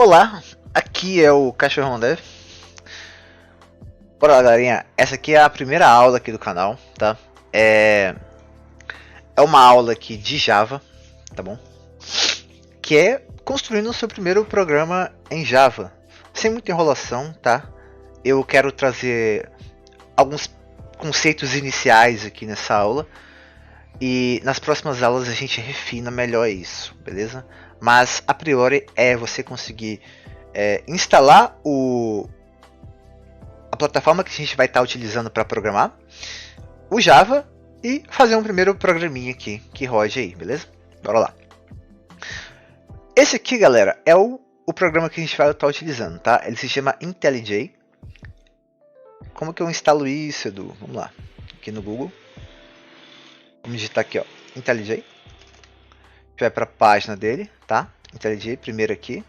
Olá, aqui é o Cachorrão Dev. Bora lá, galerinha. Essa aqui é a primeira aula aqui do canal, tá? É uma aula aqui de Java, tá bom? Que é construindo o seu primeiro programa em Java. Sem muita enrolação, tá? Eu quero trazer alguns conceitos iniciais aqui nessa aula. E nas próximas aulas a gente refina melhor isso, beleza? Mas a priori é você conseguir instalar a plataforma que a gente vai estar utilizando para programar, o Java, e fazer um primeiro programinha aqui que rode aí, beleza? Bora lá. Esse aqui, galera, é o programa que a gente vai estar utilizando, tá? Ele se chama IntelliJ. Como que eu instalo isso, Edu? Vamos lá. Aqui no Google. Vamos digitar aqui, ó, IntelliJ. A gente vai para a página dele, tá? IntelliJ, primeiro aqui.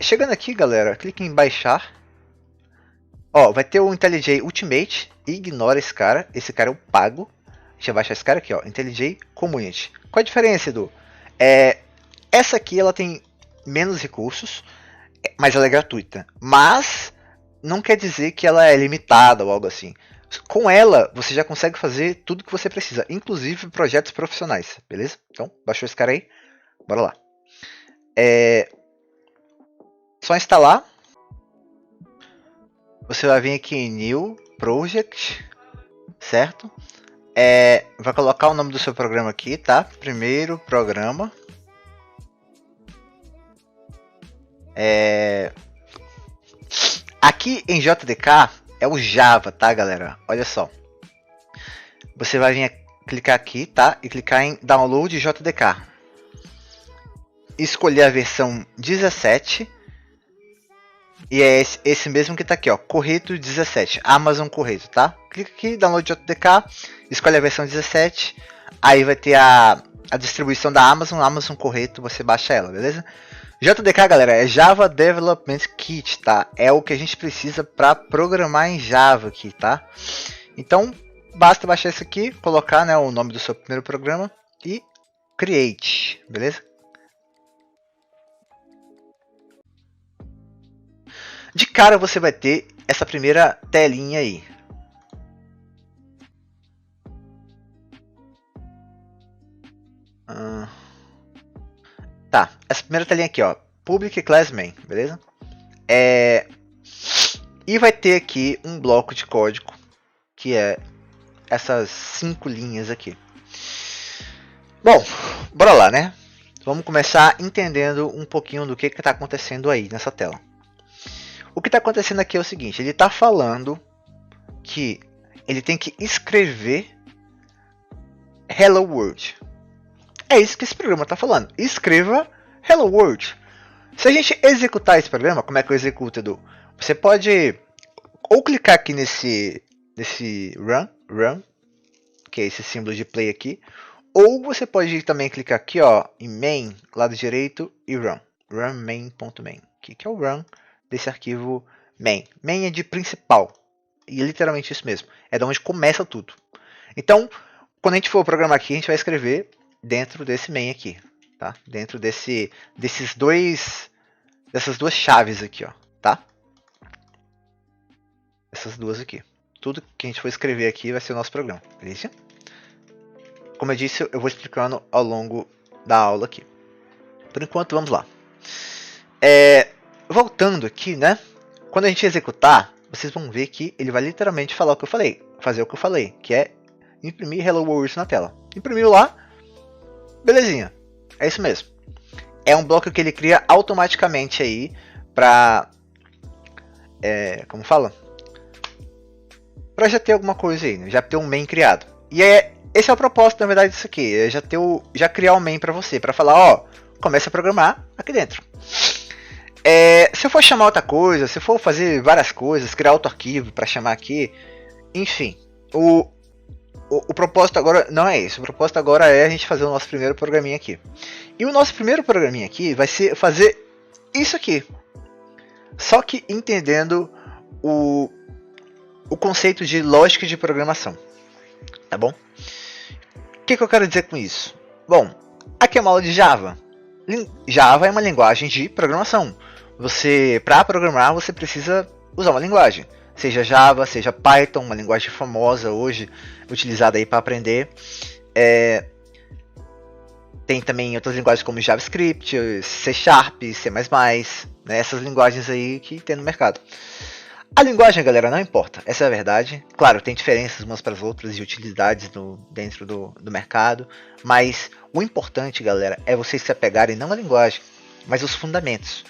Chegando aqui, galera, clique em baixar. Ó, vai ter o IntelliJ Ultimate. Ignora esse cara é o pago. A gente vai baixar esse cara aqui, ó, IntelliJ Community. Qual a diferença, Edu? Essa aqui ela tem menos recursos, mas ela é gratuita. Mas não quer dizer que ela é limitada ou algo assim. Com ela, você já consegue fazer tudo que você precisa, inclusive projetos profissionais, beleza? Então, baixou esse cara aí, bora lá. Só instalar. Você vai vir aqui em New Project, certo? Vai colocar o nome do seu programa aqui, tá? Primeiro programa. Aqui em JDK é o Java, tá, galera? Olha só. Você vai vir clicar aqui, tá? E clicar em Download JDK. Escolher a versão 17. E é esse mesmo que tá aqui, ó. Correto 17. Amazon Correto, tá? Clica aqui, Download JDK. Escolhe a versão 17. Aí vai ter a distribuição da Amazon Correto. Você baixa ela, beleza? JDK, galera, é Java Development Kit, tá? É o que a gente precisa para programar em Java aqui, tá? Então, basta baixar isso aqui, colocar, né, o nome do seu primeiro programa e Create, beleza? De cara você vai ter essa primeira telinha aí. Tá, essa primeira telinha aqui, ó, Public Class Main, beleza? E vai ter aqui um bloco de código, que é essas 5 linhas aqui. Bom, bora lá, né? Vamos começar entendendo um pouquinho do que está acontecendo aí nessa tela. O que está acontecendo aqui é o seguinte, ele está falando que ele tem que escrever Hello World. É isso que esse programa está falando. Escreva Hello World. Se a gente executar esse programa, como é que eu executo, Edu? Você pode ou clicar aqui nesse run, que é esse símbolo de play aqui, ou você pode também clicar aqui, ó, em main, lado direito, e run main.main, que é o run desse arquivo main. Main é de principal, e é literalmente isso mesmo, é de onde começa tudo. Então, quando a gente for programar aqui, a gente vai escrever dentro desse main aqui, tá? Dentro dessas duas chaves aqui, ó, tá? Essas duas aqui. Tudo que a gente for escrever aqui vai ser o nosso programa, beleza? Como eu disse, eu vou explicando ao longo da aula aqui. Por enquanto, vamos lá. Voltando aqui, né? Quando a gente executar, vocês vão ver que ele vai literalmente falar o que eu falei, fazer o que eu falei, que é imprimir Hello World na tela. Imprimiu lá, belezinha. É isso mesmo. É um bloco que ele cria automaticamente aí para, como fala? Para já ter alguma coisa aí, né? Já ter um main criado. E esse é o propósito, na verdade, disso aqui. É já criar um main para você, para falar, ó, começa a programar aqui dentro. Se eu for chamar outra coisa, se eu for fazer várias coisas, criar outro arquivo para chamar aqui, enfim, o propósito agora não é isso. O propósito agora é a gente fazer o nosso primeiro programinha aqui. E o nosso primeiro programinha aqui vai ser fazer isso aqui. Só que entendendo o conceito de lógica de programação. Tá bom? O que eu quero dizer com isso? Bom, aqui é uma aula de Java. Java é uma linguagem de programação. para programar, você precisa usar uma linguagem. Seja Java, seja Python, uma linguagem famosa hoje, utilizada aí para aprender. Tem também outras linguagens como JavaScript, C Sharp, C++, né, essas linguagens aí que tem no mercado. A linguagem, galera, não importa, essa é a verdade. Claro, tem diferenças umas para as outras e utilidades dentro do mercado, mas o importante, galera, é vocês se apegarem não à linguagem, mas aos fundamentos.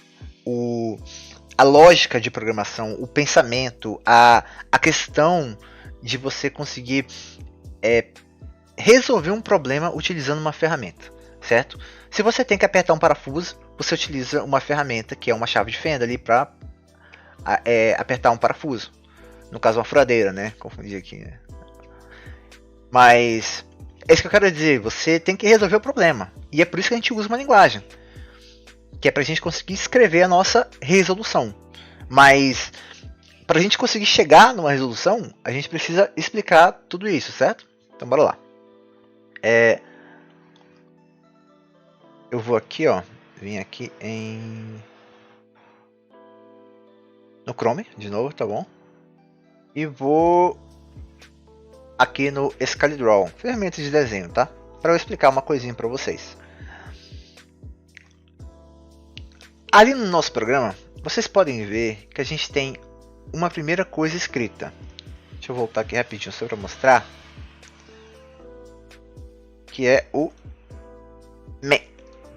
A lógica de programação, o pensamento, a questão de você conseguir resolver um problema utilizando uma ferramenta, certo? Se você tem que apertar um parafuso, você utiliza uma ferramenta que é uma chave de fenda ali para apertar um parafuso. No caso, uma furadeira, né? Confundi aqui, né? Mas é isso que eu quero dizer. Você tem que resolver o problema. E é por isso que a gente usa uma linguagem, que é para a gente conseguir escrever a nossa resolução. Mas para a gente conseguir chegar numa resolução, a gente precisa explicar tudo isso, certo? Então bora lá. Eu vou aqui, ó. Vim aqui no Chrome, de novo, tá bom? E vou aqui no ScaleDraw, ferramenta de desenho, tá? Para eu explicar uma coisinha para vocês. Ali no nosso programa, vocês podem ver que a gente tem uma primeira coisa escrita. Deixa eu voltar aqui rapidinho só para mostrar. Que é o main,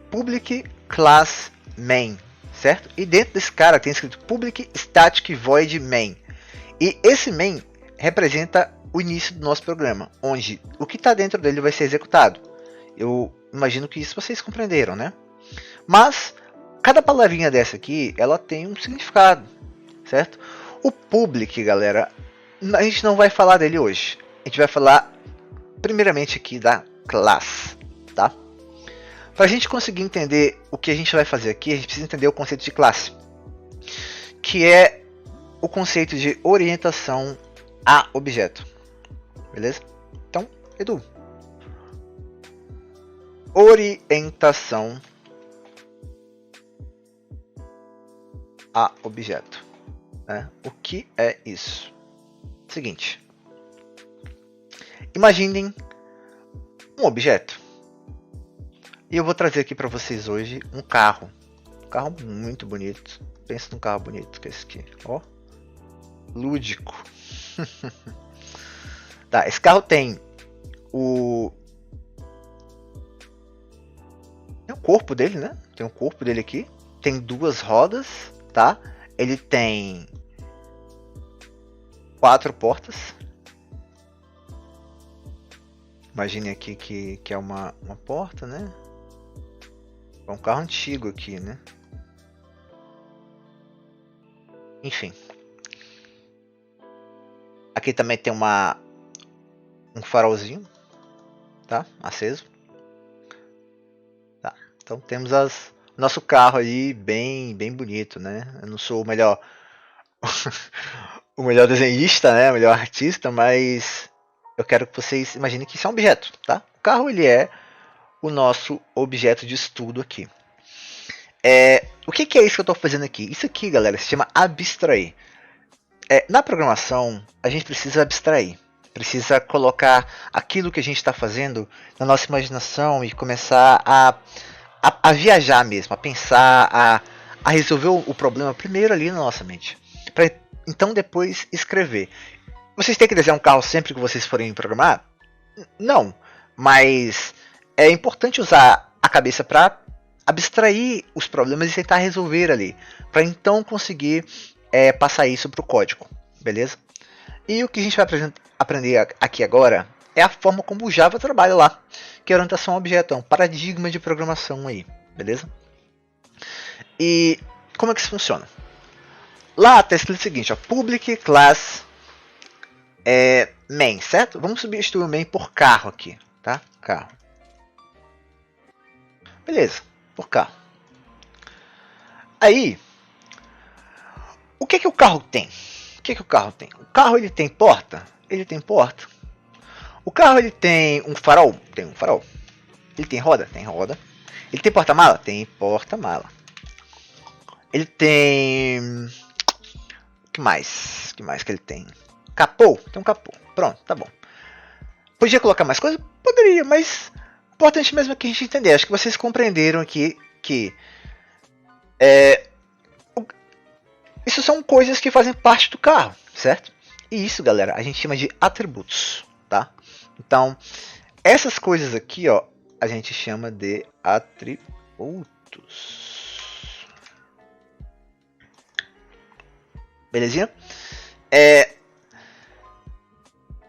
public class main, certo? E dentro desse cara tem escrito public static void main. E esse main representa o início do nosso programa, onde o que está dentro dele vai ser executado. Eu imagino que isso vocês compreenderam, né? Mas cada palavrinha dessa aqui, ela tem um significado, certo? O public, galera, a gente não vai falar dele hoje. A gente vai falar primeiramente aqui da class, tá? Para a gente conseguir entender o que a gente vai fazer aqui, a gente precisa entender o conceito de classe, que é o conceito de orientação a objeto, beleza? Então, Edu, orientação a objeto, né? O que é isso? Seguinte, imaginem um objeto. E eu vou trazer aqui para vocês hoje um carro. Um carro muito bonito. Pensa num carro bonito que é esse aqui. Ó. Lúdico. Tá, esse carro tem o corpo dele, né? Tem o corpo dele aqui. Tem duas rodas, tá? Ele tem 4 portas. Imagine aqui que é uma porta, né? É um carro antigo aqui, né? Enfim. Aqui também tem um farolzinho, tá? Aceso. Tá. Então temos nosso carro aí bem bonito, né? Eu não sou o melhor o melhor desenhista, né? O melhor artista, mas eu quero que vocês imaginem que isso é um objeto, tá? O carro ele é o nosso objeto de estudo aqui. O que é isso que eu estou fazendo aqui? Isso aqui, galera, se chama abstrair. Na programação, a gente precisa abstrair. Precisa colocar aquilo que a gente está fazendo na nossa imaginação e começar a viajar mesmo, a pensar, a resolver o problema primeiro ali na nossa mente. Para então depois escrever. Vocês têm que desenhar um carro sempre que vocês forem programar? Não, mas é importante usar a cabeça para abstrair os problemas e tentar resolver ali, para então conseguir passar isso para o código, beleza? E o que a gente vai aprender aqui agora é a forma como o Java trabalha lá, que é orientação a objeto, é um paradigma de programação aí, beleza? E como é que isso funciona? Lá está escrito o seguinte, ó, public class main, certo? Vamos substituir o main por carro aqui, tá? Carro. Beleza, por carro. Aí, o que o carro tem? O que o carro tem? O carro ele tem porta? Ele tem porta. O carro ele tem um farol? Tem um farol. Ele tem roda? Tem roda. Ele tem porta-mala? Tem porta-mala. Ele tem... O que mais? O que mais que ele tem? Capô? Tem um capô. Pronto, tá bom. Podia colocar mais coisa? Poderia, mas... O importante mesmo é que a gente entender. Acho que vocês compreenderam aqui que... Isso são coisas que fazem parte do carro, certo? E isso, galera, a gente chama de atributos, tá? Então, essas coisas aqui, ó, a gente chama de atributos. Belezinha?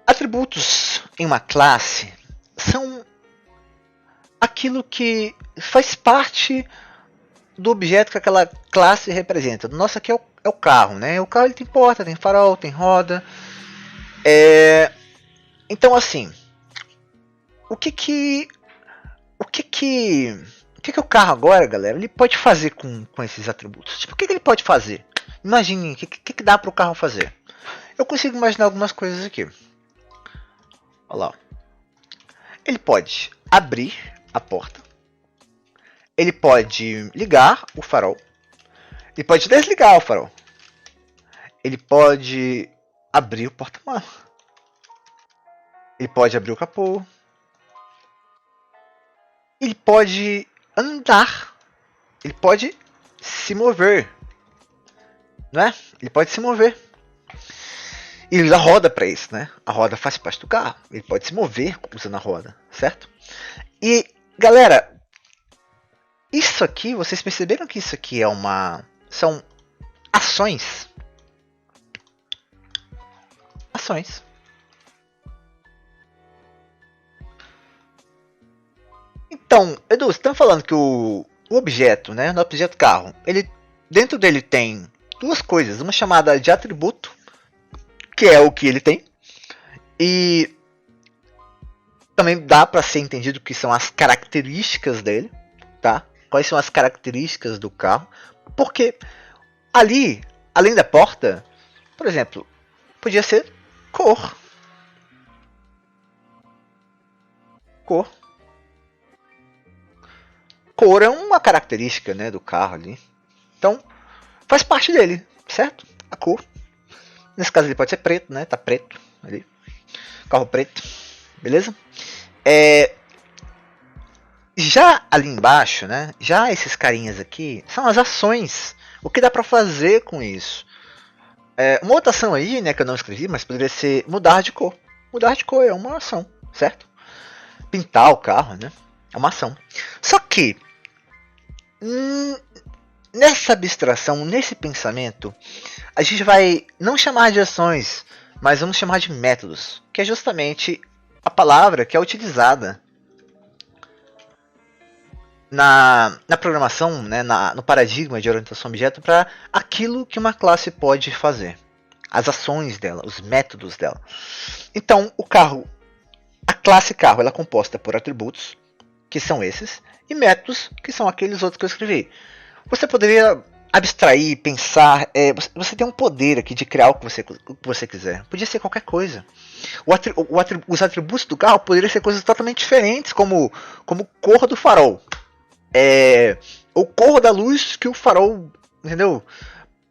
Atributos em uma classe são aquilo que faz parte do objeto que aquela classe representa. Nosso aqui é o carro, né? O carro ele tem porta, tem farol, tem roda. Então, assim, o que o carro agora, galera, ele pode fazer com esses atributos? Tipo, o que ele pode fazer? Imagine o que dá para o carro fazer. Eu consigo imaginar algumas coisas aqui. Olha lá. Ele pode abrir a porta. Ele pode ligar o farol. Ele pode desligar o farol. Ele pode abrir o porta-malas. Ele pode abrir o capô. Ele pode andar. Ele pode se mover. Não é? Ele pode se mover. E ele dá roda para isso, né? A roda faz parte do carro. Ele pode se mover usando a roda, certo? E, galera, isso aqui, vocês perceberam que isso aqui é são ações. Ações. Então, Edu, você está falando que o objeto, né, no objeto carro, dentro dele tem duas coisas, uma chamada de atributo, que é o que ele tem, e também dá para ser entendido que são as características dele, tá? Quais são as características do carro? Porque ali, além da porta, por exemplo, podia ser cor. Cor. Cor é uma característica, né, do carro ali. Então, faz parte dele, certo? A cor. Nesse caso ele pode ser preto, né? Tá preto ali. Carro preto. Beleza? Já ali embaixo, né? Já esses carinhas aqui são as ações. O que dá para fazer com isso? Uma outra ação aí, né, que eu não escrevi, mas poderia ser mudar de cor. Mudar de cor é uma ação, certo? Pintar o carro, né? É uma ação. Só que nessa abstração, nesse pensamento, a gente vai não chamar de ações, mas vamos chamar de métodos, que é justamente a palavra que é utilizada na programação, né, no paradigma de orientação a objeto para aquilo que uma classe pode fazer, as ações dela, os métodos dela. Então, a classe carro, ela é composta por atributos, que são esses, e métodos, que são aqueles outros que eu escrevi. Você poderia abstrair, pensar, você tem um poder aqui de criar o que você quiser. Podia ser qualquer coisa. Os atributos do carro poderiam ser coisas totalmente diferentes, como cor do farol. Ou cor da luz que o farol, entendeu?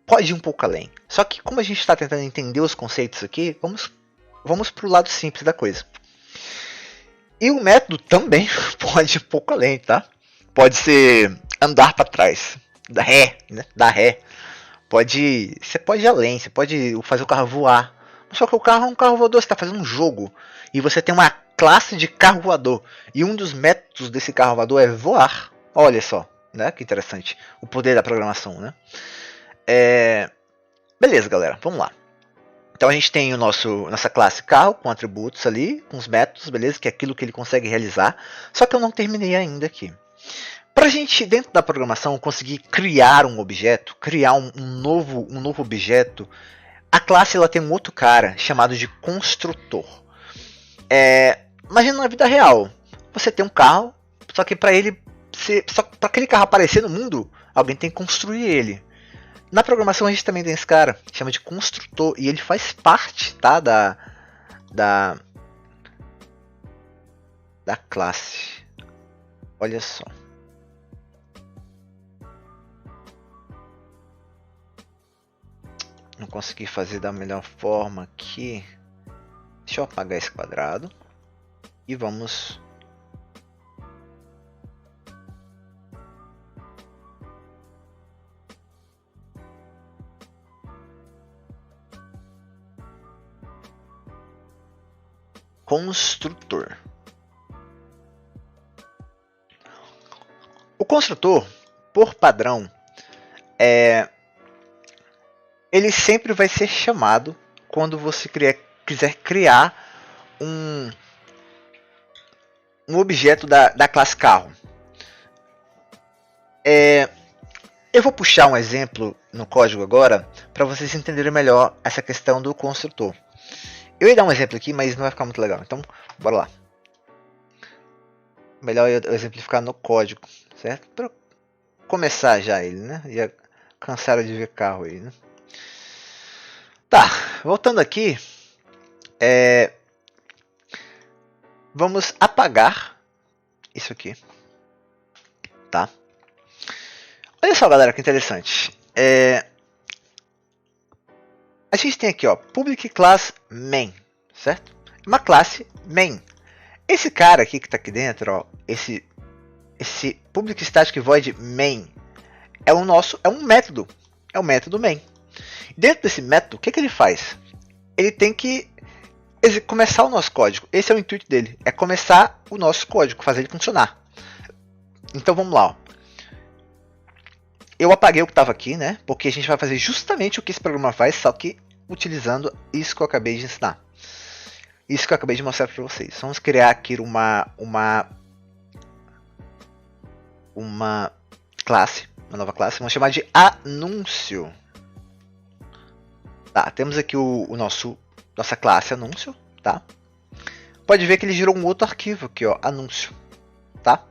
Pode ir um pouco além. Só que como a gente está tentando entender os conceitos aqui, vamos para o lado simples da coisa. E o método também pode ir um pouco além, tá? Pode ser andar para trás, dar ré, né? Dar ré. Você pode ir além, você pode fazer o carro voar. Só que o carro é um carro voador, você está fazendo um jogo. E você tem uma classe de carro voador. E um dos métodos desse carro voador é voar. Olha só, né? Que interessante. O poder da programação, né? Beleza, galera, vamos lá. Então a gente tem nossa classe carro com atributos ali, com os métodos, beleza? Que é aquilo que ele consegue realizar. Só que eu não terminei ainda aqui. Para a gente, dentro da programação, conseguir criar um objeto, criar um novo objeto, a classe ela tem um outro cara chamado de construtor. Imagina na vida real, você tem um carro, só que para aquele carro aparecer no mundo, alguém tem que construir ele. Na programação a gente também tem esse cara, chama de construtor, e ele faz parte, tá, da classe. Olha só. conseguir fazer da melhor forma aqui. Deixa eu apagar esse quadrado. E vamos... Construtor. O construtor, por padrão, ele sempre vai ser chamado quando você quiser criar um objeto da classe carro. Eu vou puxar um exemplo no código agora para vocês entenderem melhor essa questão do construtor. Eu ia dar um exemplo aqui, mas não vai ficar muito legal. Então, bora lá. Melhor eu exemplificar no código, certo? Para começar já ele, né? Já cansaram de ver carro aí, né? Tá, voltando aqui. Vamos apagar isso aqui. Tá? Olha só, galera, que interessante. A gente tem aqui, ó, public class main, certo? Uma classe main. Esse cara aqui que está aqui dentro, ó, esse public static void main é um método, é o método main. Dentro desse método, o que ele faz? Ele tem que começar o nosso código. Esse é o intuito dele, é começar o nosso código, fazer ele funcionar. Então vamos lá, ó. Eu apaguei o que estava aqui, né? Porque a gente vai fazer justamente o que esse programa faz, só que utilizando isso que eu acabei de ensinar. Isso que eu acabei de mostrar para vocês. Vamos criar aqui uma classe, uma nova classe. Vamos chamar de anúncio. Tá, temos aqui nossa classe anúncio, tá? Pode ver que ele gerou um outro arquivo aqui, ó, anúncio, tá?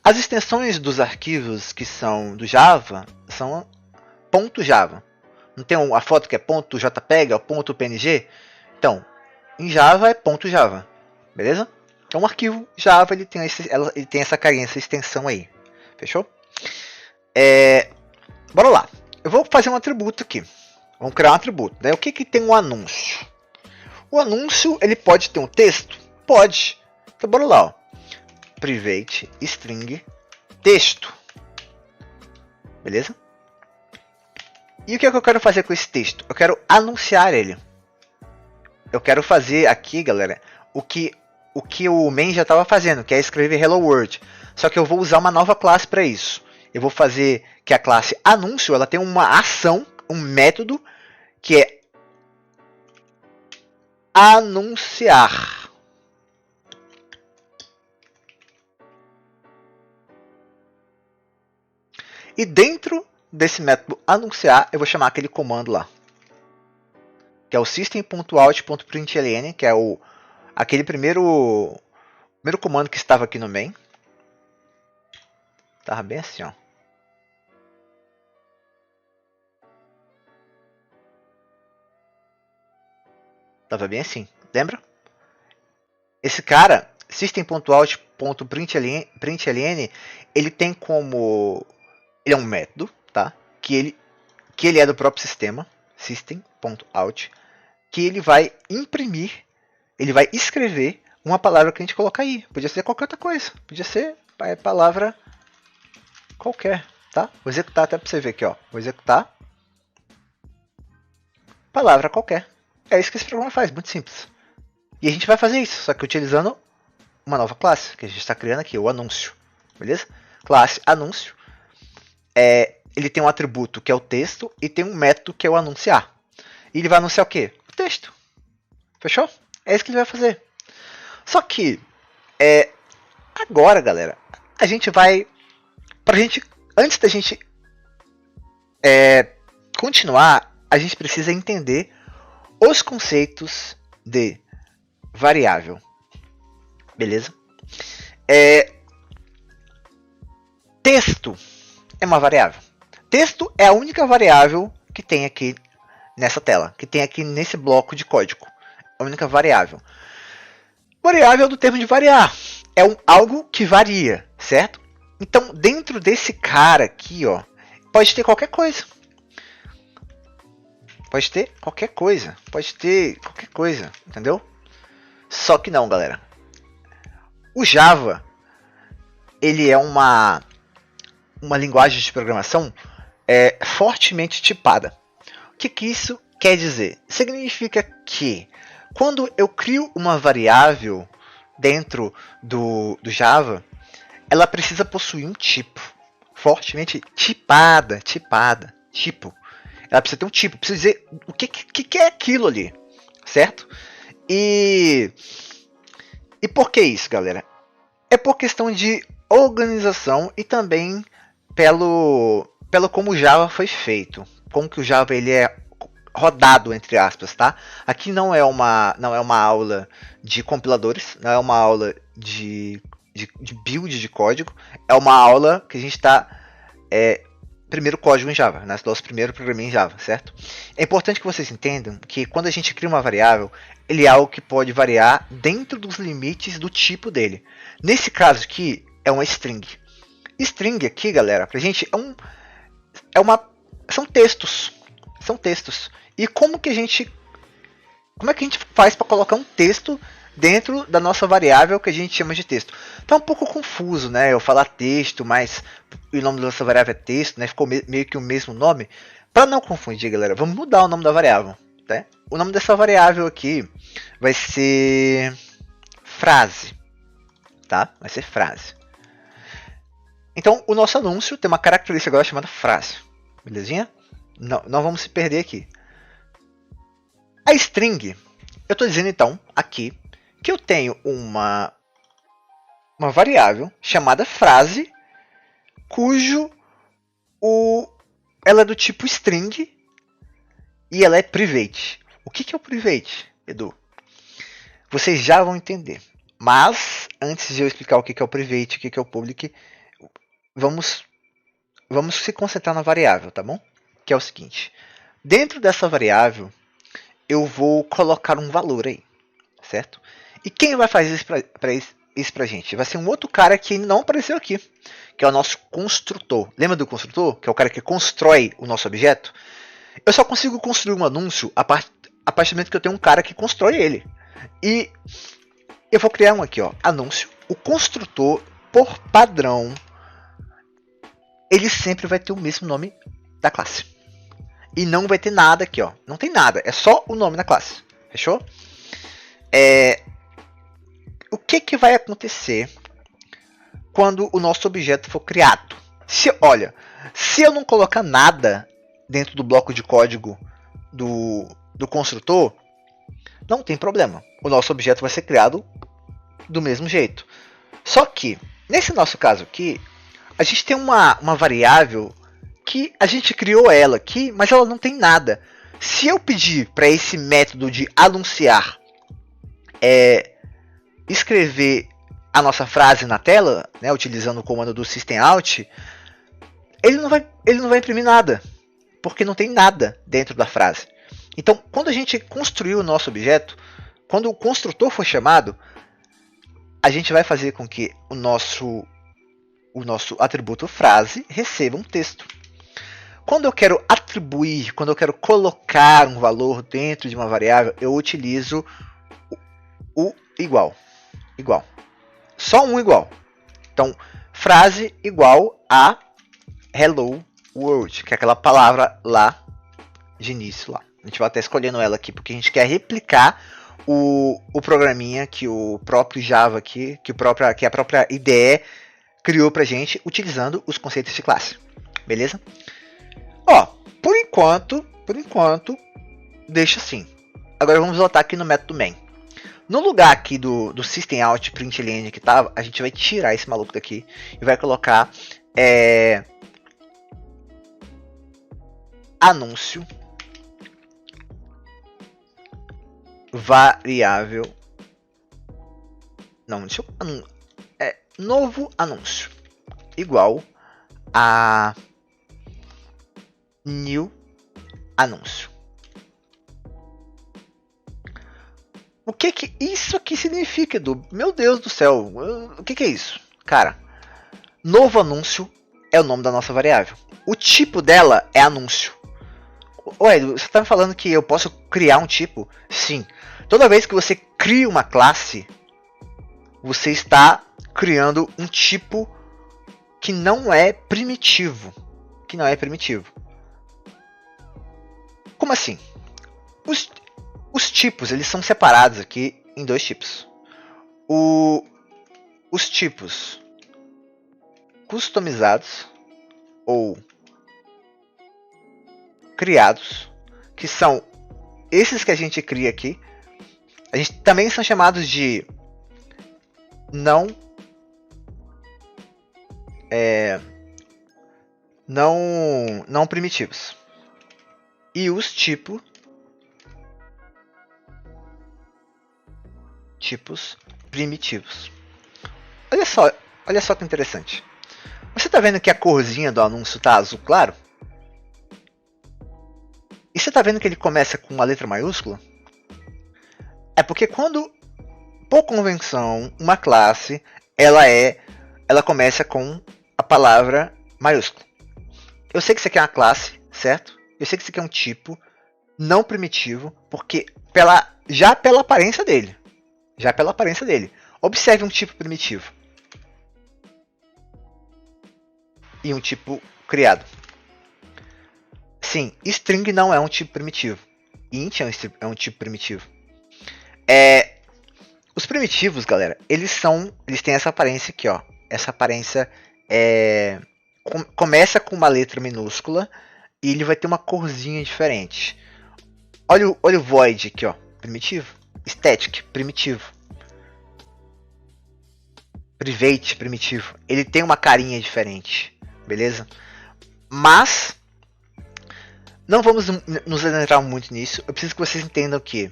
As extensões dos arquivos que são do Java são .java. Não tem a foto que é .jpeg ou .png? Então, em Java é .java, beleza? Então, um arquivo Java ele tem essa carinha, essa extensão aí, fechou? Bora lá. Eu vou fazer um atributo aqui. Vamos criar um atributo. Né? O que tem um anúncio? O anúncio ele pode ter um texto? Pode. Então, bora lá. Ó. Private string texto. Beleza? E o que é que eu quero fazer com esse texto? Eu quero anunciar ele. Eu quero fazer aqui, galera, o que o main já estava fazendo, que é escrever hello world. Só que eu vou usar uma nova classe para isso. Eu vou fazer que a classe anúncio ela tem uma ação, um método que é anunciar. E dentro desse método anunciar, eu vou chamar aquele comando lá, que é o system.out.println, que é aquele primeiro comando que estava aqui no main. Estava bem assim, ó. Estava bem assim, lembra? Esse cara, system.out.println, ele tem como... Ele é um método, tá? Que ele é do próprio sistema, system.out, que ele vai imprimir, ele vai escrever uma palavra que a gente colocar aí. Podia ser qualquer outra coisa, podia ser palavra qualquer, tá? Vou executar até para você ver aqui, ó. Vou executar palavra qualquer. É isso que esse programa faz, muito simples. E a gente vai fazer isso, só que utilizando uma nova classe que a gente está criando aqui, o anúncio, beleza? Classe anúncio. Ele tem um atributo que é o texto e tem um método que é o anunciar. E ele vai anunciar o quê? O texto. Fechou? É isso que ele vai fazer. Só que agora, galera, a gente vai antes da gente continuar, a gente precisa entender os conceitos de variável. Beleza? Texto é uma variável. Texto é a única variável que tem aqui nessa tela, que tem aqui nesse bloco de código. A única variável. Variável do termo de variar. É algo que varia, certo? Então, dentro desse cara aqui, ó, pode ter qualquer coisa. pode ter qualquer coisa, entendeu? Só que não, galera. O Java, ele é uma linguagem de programação fortemente tipada. O que isso quer dizer? Significa que quando eu crio uma variável dentro do Java, ela precisa possuir um tipo. Fortemente tipada. Tipo. Ela precisa ter um tipo, precisa dizer o que é aquilo ali. Certo? E por que isso, galera? É por questão de organização e também pelo como o Java foi feito. Como que o Java ele é rodado, entre aspas, tá? Aqui não é uma aula de compiladores, não é uma aula de build de código, é uma aula que a gente está primeiro código em Java, né? Nosso primeiro programinha em Java, certo? É importante que vocês entendam que quando a gente cria uma variável, ele é algo que pode variar dentro dos limites do tipo dele. Nesse caso aqui, é uma string. String aqui, galera, pra gente são textos. São textos. E como é que a gente faz para colocar um texto dentro da nossa variável que a gente chama de texto? Tá um pouco confuso, né? Eu falar texto, mas o nome da nossa variável é texto, né? Ficou meio que o mesmo nome. Para não confundir, galera, vamos mudar o nome da variável, tá? O nome dessa variável aqui vai ser frase, tá? Vai ser frase. Então, o nosso anúncio tem uma característica agora chamada frase, belezinha? Não vamos se perder aqui. A string, eu estou dizendo então aqui que eu tenho uma variável chamada frase, cujo ela é do tipo string e ela é private. O que é o private, Edu? Vocês já vão entender. Mas antes de eu explicar o que é o private, o que é o public, vamos se concentrar na variável, tá bom? Que é o seguinte: dentro dessa variável eu vou colocar um valor aí, certo? E quem vai fazer isso pra gente? Vai ser um outro cara que não apareceu aqui, que é o nosso construtor. Lembra do construtor? Que é o cara que constrói o nosso objeto? Eu só consigo construir um anúncio a partir do momento que eu tenho um cara que constrói ele. E eu vou criar um aqui, ó, anúncio. O construtor, por padrão, ele sempre vai ter o mesmo nome da classe. E não vai ter nada aqui, ó. Não tem nada, é só o nome da classe. Fechou? O que vai acontecer quando o nosso objeto for criado? Se eu não colocar nada dentro do bloco de código do construtor, não tem problema. O nosso objeto vai ser criado do mesmo jeito. Só que, nesse nosso caso aqui, a gente tem uma variável que a gente criou ela aqui, mas ela não tem nada. Se eu pedir para esse método de anunciar escrever a nossa frase na tela, né, utilizando o comando do system_out, ele não vai imprimir nada, porque não tem nada dentro da frase. Então, quando a gente construir o nosso objeto, quando o construtor for chamado, a gente vai fazer com que o nosso atributo frase receba um texto. Quando eu quero atribuir, quando eu quero colocar um valor dentro de uma variável, eu utilizo o igual. Só um igual. Então, frase igual a hello world, que é aquela palavra lá de início lá. A gente vai até escolhendo ela aqui, porque a gente quer replicar o programinha que o próprio Java aqui, que a própria IDE criou pra gente, utilizando os conceitos de classe. Beleza? Ó, por enquanto, deixa assim. Agora vamos voltar aqui no método main. No lugar aqui do system_out println que tava, a gente vai tirar esse maluco daqui e vai colocar anúncio variável. Não, deixa eu, novo anúncio igual a new anúncio. O que isso aqui significa, Edu? Meu Deus do céu, o que é isso? Cara, novo anúncio é o nome da nossa variável. O tipo dela é anúncio. Ué, você tá me falando que eu posso criar um tipo? Sim. Toda vez que você cria uma classe, você está criando um tipo que não é primitivo. Que não é primitivo. Como assim? Os tipos, eles são separados aqui em dois tipos. Os tipos customizados ou criados, que são esses que a gente cria aqui, a gente também são chamados de não primitivos. E os tipos primitivos. Olha só que interessante. Você está vendo que a corzinha do anúncio está azul claro? E você está vendo que ele começa com uma letra maiúscula? É porque quando, por convenção, uma classe ela começa com a palavra maiúscula. Eu sei que isso aqui é uma classe, certo? Eu sei que isso aqui é um tipo não primitivo, porque já pela aparência dele. Observe um tipo primitivo. E um tipo criado. Sim, string não é um tipo primitivo. Int é um tipo primitivo. Os primitivos, galera, eles têm essa aparência aqui, ó. Essa aparência começa com uma letra minúscula e ele vai ter uma corzinha diferente. Olha o void aqui, ó, primitivo. Static, primitivo. Private, primitivo. Ele tem uma carinha diferente, beleza? Mas não vamos nos adentrar muito nisso. Eu preciso que vocês entendam que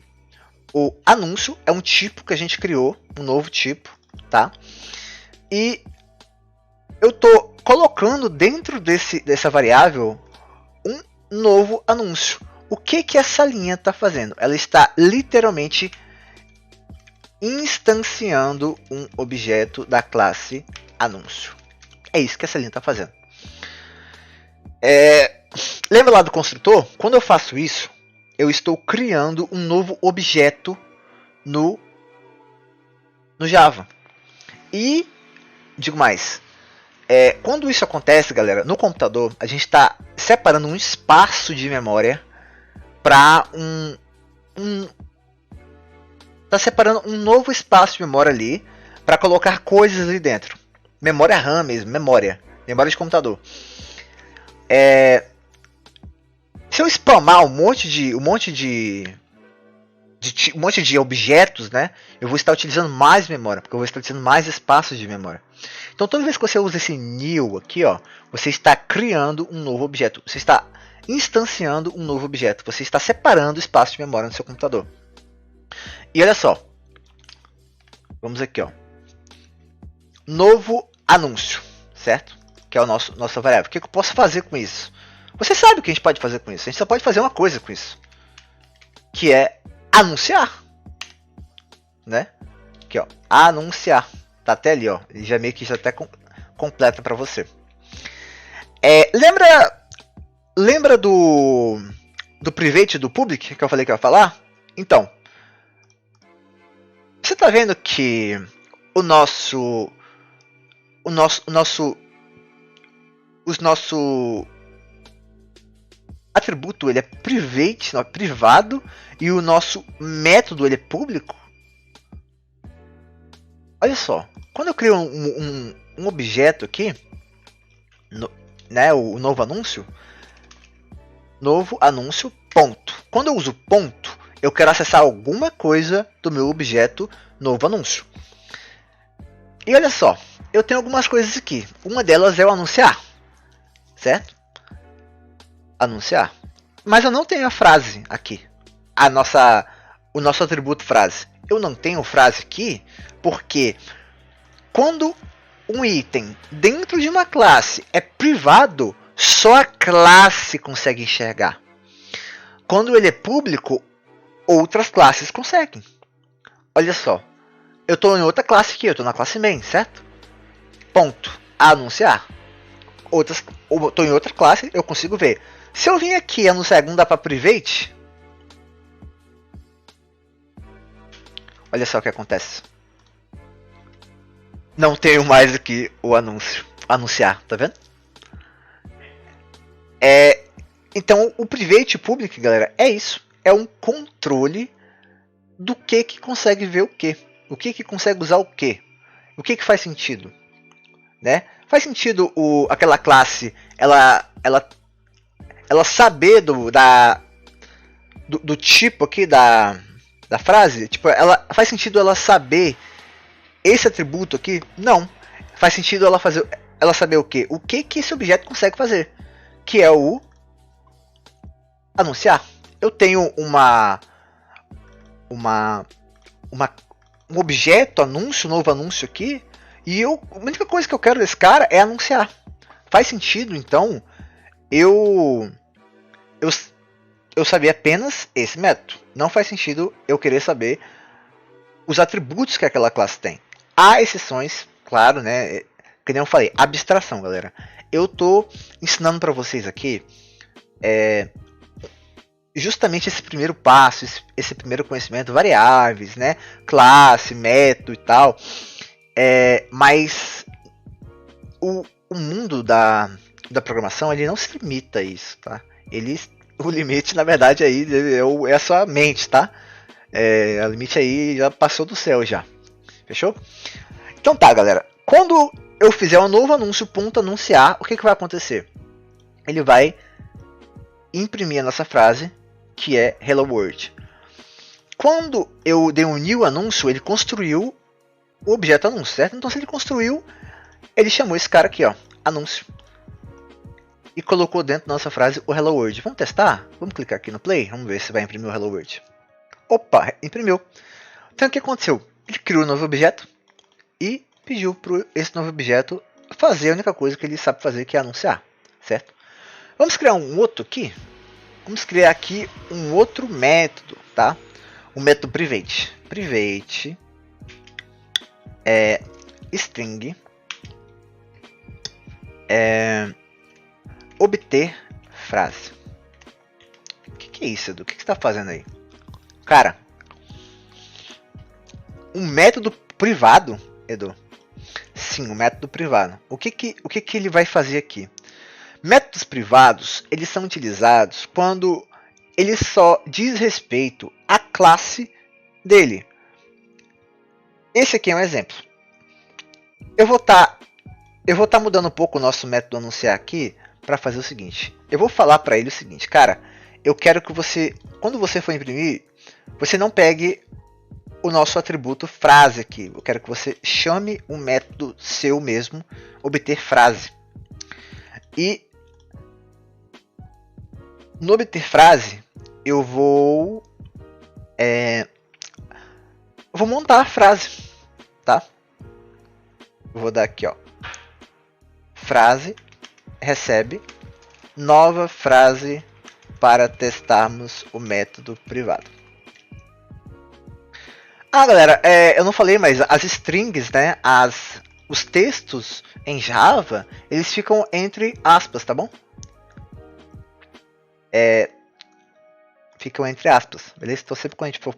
o anúncio é um tipo que a gente criou, um novo tipo, tá? E eu tô colocando dentro dessa variável um novo anúncio. O que essa linha está fazendo? Ela está literalmente instanciando um objeto da classe anúncio. É isso que essa linha está fazendo. Lembra lá do construtor? Quando eu faço isso, eu estou criando um novo objeto no Java. E, digo mais, quando isso acontece, galera, no computador, a gente está separando um espaço de memória para tá separando um novo espaço de memória ali para colocar coisas ali dentro. Memória RAM mesmo, memória de computador. Se eu spamar um monte de objetos, né, eu vou estar utilizando mais memória, porque eu vou estar utilizando mais espaços de memória. Então toda vez que você usa esse new aqui, ó, você está criando um novo objeto. Você está instanciando um novo objeto. Você está separando espaço de memória no seu computador. E olha só. Vamos aqui, ó. Novo anúncio, certo? Que é o nossa variável. O que eu posso fazer com isso? Você sabe o que a gente pode fazer com isso. A gente só pode fazer uma coisa com isso. Que é anunciar. Né? Aqui, ó. Anunciar. Tá até ali, ó. Ele já meio que já até completa para você. Lembra do private e do public que eu falei que eu ia falar? Então, você tá vendo que o nosso atributo ele é private, não, é privado, e o nosso método ele é público? Olha só, quando eu crio um objeto aqui, né, o novo anúncio, ponto. Quando eu uso ponto, eu quero acessar alguma coisa do meu objeto novo anúncio. E olha só, eu tenho algumas coisas aqui. Uma delas é o anunciar, certo? Anunciar. Mas eu não tenho a frase aqui. O nosso atributo frase. Eu não tenho frase aqui porque quando um item dentro de uma classe é privado, só a classe consegue enxergar. Quando ele é público, outras classes conseguem. Olha só. Eu estou em outra classe aqui, eu estou na classe main, certo? Ponto. Anunciar. Estou em outra classe, eu consigo ver. Se eu vim aqui no segundo para private, olha só o que acontece. Não tenho mais aqui o anúncio. Anunciar, tá vendo? Então o private public, galera, é isso. É um controle do que consegue ver o que. O que consegue usar o que. O que faz sentido. Né? Faz sentido aquela classe ela saber do tipo aqui da frase. Tipo, faz sentido ela saber esse atributo aqui? Não. Faz sentido ela saber o quê? O que esse objeto consegue fazer. Que é o anunciar. Eu tenho um objeto, anúncio, novo anúncio aqui. E a única coisa que eu quero desse cara é anunciar. Faz sentido, então, eu saber apenas esse método. Não faz sentido eu querer saber os atributos que aquela classe tem. Há exceções, claro, né? Que nem eu falei, abstração, galera. Eu tô ensinando para vocês aqui justamente esse primeiro passo, esse primeiro conhecimento, variáveis, né? Classe, método e tal. Mas o mundo da programação ele não se limita a isso, tá? O limite, na verdade, aí é a sua mente, tá? O limite aí já passou do céu já. Fechou? Então tá, galera. Quando eu fizer um novo anúncio, .anunciar, o que vai acontecer? Ele vai imprimir a nossa frase, que é Hello World. Quando eu dei um new anúncio, ele construiu o objeto anúncio, certo? Então se ele construiu, ele chamou esse cara aqui, ó, anúncio. E colocou dentro da nossa frase o Hello World. Vamos testar? Vamos clicar aqui no play, vamos ver se vai imprimir o Hello World. Opa, imprimiu. Então o que aconteceu? Ele criou um novo objeto e pediu para esse novo objeto fazer a única coisa que ele sabe fazer, que é anunciar, certo? Vamos criar um outro aqui. Vamos criar aqui um outro método, tá? O método private. Private string obter frase. O que é isso, Edu? O que você está fazendo aí? Cara, um método privado, Edu. Sim, um método privado. O que ele vai fazer aqui? Métodos privados, eles são utilizados quando ele só diz respeito à classe dele. Esse aqui é um exemplo. Eu vou estar mudando um pouco o nosso método anunciar aqui para fazer o seguinte. Eu vou falar para ele o seguinte, cara, eu quero que você, quando você for imprimir, você não pegue o nosso atributo frase aqui. Eu quero que você chame um método seu mesmo, obter frase. E no obter frase, eu vou montar a frase, tá? Eu vou dar aqui, ó, frase recebe nova frase para testarmos o método privado. Galera, eu não falei, mas as strings, né, os textos em Java, eles ficam entre aspas, tá bom? Ficam entre aspas, beleza? Então sempre quando a gente for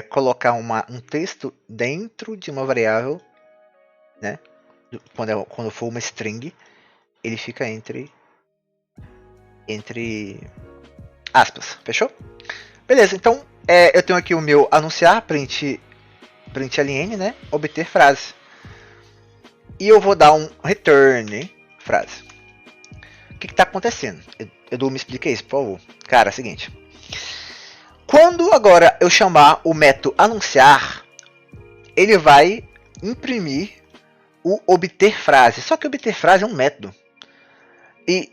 colocar um texto dentro de uma variável, né, quando for uma string, ele fica entre aspas, fechou? Beleza, então eu tenho aqui o meu anunciar, print ln, né, obter frase. E eu vou dar um return frase. O que está acontecendo? Edu, me explica isso, por favor. Cara, é o seguinte. Quando agora eu chamar o método anunciar, ele vai imprimir o obter frase. Só que obter frase é um método. E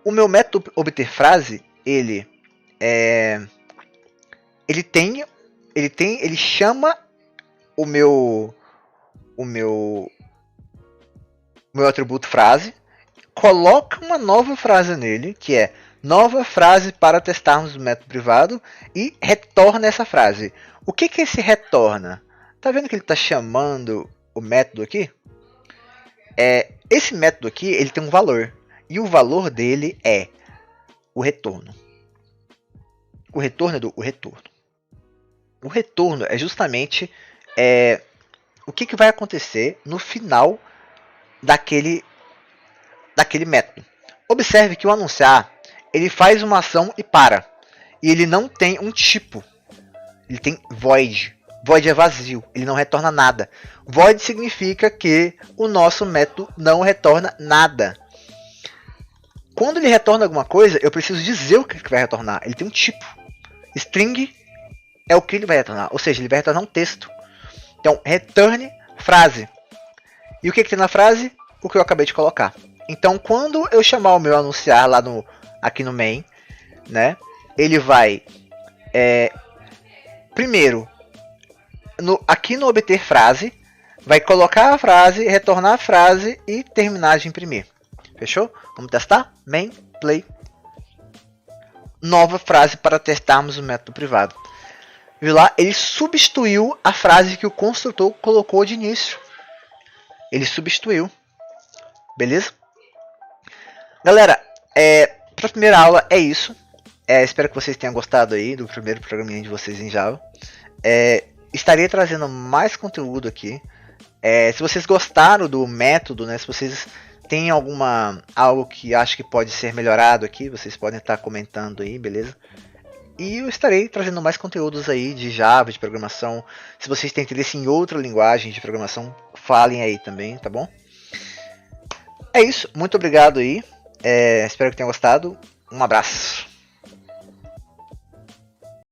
o meu método obter frase, ele chama o meu atributo frase, coloca uma nova frase nele, que é nova frase para testarmos o método privado, e retorna essa frase. O que esse retorna? Tá vendo que ele está chamando o método aqui? Esse método aqui, ele tem um valor, e o valor dele é o retorno. O retorno, Edu, o retorno. O retorno é justamente o que vai acontecer no final daquele método. Observe que o anunciar, ele faz uma ação e para. E ele não tem um tipo. Ele tem void. Void é vazio, ele não retorna nada. Void significa que o nosso método não retorna nada. Quando ele retorna alguma coisa, eu preciso dizer o que vai retornar. Ele tem um tipo. String é o que ele vai retornar, ou seja, ele vai retornar um texto. Então, returne frase. E o que tem na frase? O que eu acabei de colocar. Então, quando eu chamar o meu anunciar lá aqui no main, né, ele vai primeiro aqui no obter frase, vai colocar a frase, retornar a frase e terminar de imprimir. Fechou? Vamos testar? Main, play. Nova frase para testarmos o método privado. Viu lá? Ele substituiu a frase que o construtor colocou de início. Ele substituiu. Beleza? Galera, para a primeira aula é isso. Espero que vocês tenham gostado aí do primeiro programinha de vocês em Java. Estarei trazendo mais conteúdo aqui. Se vocês gostaram do método, né, se vocês têm algo que acham que pode ser melhorado aqui, vocês podem estar comentando aí, beleza? E eu estarei trazendo mais conteúdos aí de Java, de programação. Se vocês têm interesse em outra linguagem de programação, falem aí também, tá bom? É isso, muito obrigado aí. Espero que tenham gostado. Um abraço.